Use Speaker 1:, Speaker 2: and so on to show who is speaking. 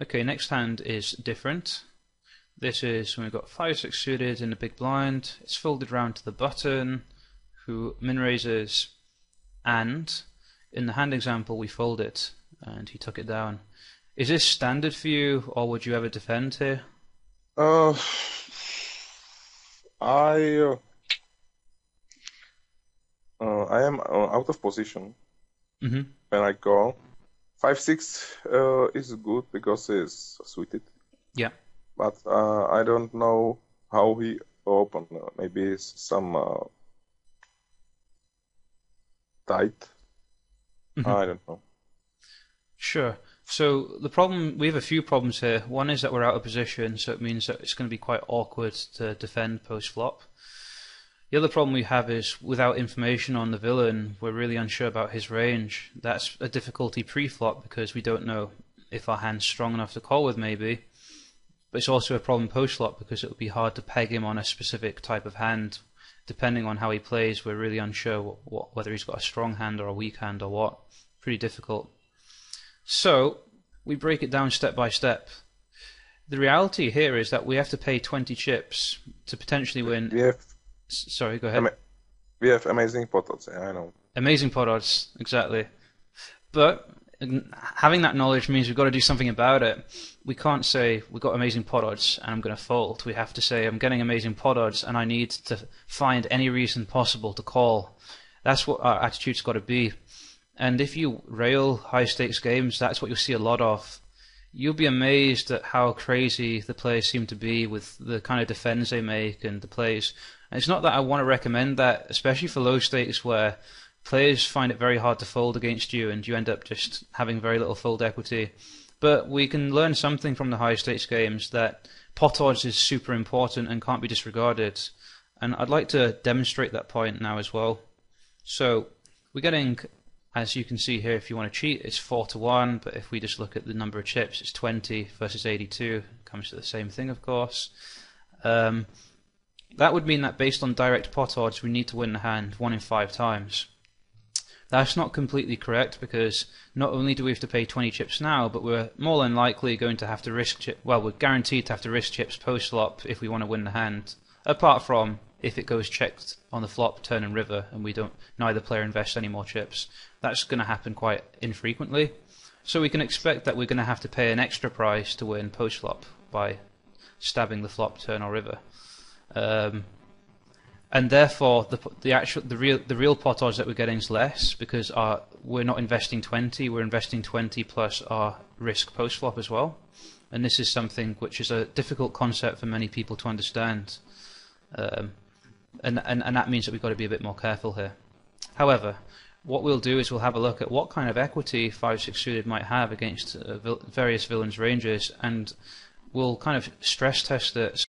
Speaker 1: Okay, next hand is different. This is when we've got 5-6 suited in the big blind. It's folded round to the button, who min raises, and in the hand example we fold it, and he took it down. Is this standard for you, or would you ever defend here?
Speaker 2: Uh, I I am out of position
Speaker 1: Mm-hmm.
Speaker 2: when I call. 5-6 is good because it's suited,
Speaker 1: Yeah.
Speaker 2: but I don't know how he opened. Maybe it's some tight.
Speaker 1: Mm-hmm.
Speaker 2: I don't know.
Speaker 1: Sure. So the problem, we have a few problems here. One is that we're out of position, so it means that it's going to be quite awkward to defend post flop. The other problem we have is without information on the villain, we're really unsure about his range. That's a difficulty pre-flop because we don't know if our hand's strong enough to call with maybe. But it's also a problem post-flop because it would be hard to peg him on a specific type of hand. Depending on how he plays, we're really unsure whether he's got a strong hand or a weak hand or what. Pretty difficult. So we break it down step by step. The reality here is that we have to pay 20 chips to potentially win.
Speaker 2: We have
Speaker 1: Sorry, go ahead.
Speaker 2: we have amazing pot odds. I know.
Speaker 1: Amazing pot odds, exactly. But having that knowledge means we've got to do something about it. We can't say we've got amazing pot odds and I'm going to fold. We have to say I'm getting amazing pot odds and I need to find any reason possible to call. That's what our attitude's got to be. And if you rail high stakes games, that's what you'll see a lot of. You'll be amazed at how crazy the players seem to be with the kind of defends they make and the plays. And it's not that I want to recommend that, especially for low stakes where players find it very hard to fold against you and you end up just having very little fold equity. But we can learn something from the high stakes games that pot odds is super important and can't be disregarded. And I'd like to demonstrate that point now as well. So we're getting, as you can see here, if you want to cheat, it's 4-1, but if we just look at the number of chips, it's 20 versus 82. It comes to the same thing, of course. That would mean that based on direct pot odds, we need to win the hand 1 in 5 times. That's not completely correct because not only do we have to pay 20 chips now, but we're more than likely going to have to risk we're guaranteed to have to risk chips post-flop if we want to win the hand, apart from if it goes checked on the flop, turn and river, and neither player invests any more chips. That's going to happen quite infrequently. So we can expect that we're going to have to pay an extra price to win post-flop by stabbing the flop, turn or river. And therefore the real pot odds that we're getting is less because we're not investing 20, we're investing 20 plus our risk post flop as well. And this is something which is a difficult concept for many people to understand. And that means that we've got to be a bit more careful here. However, what we'll do is we'll have a look at what kind of equity 5-6 suited might have against various villains' ranges, and we'll kind of stress test it.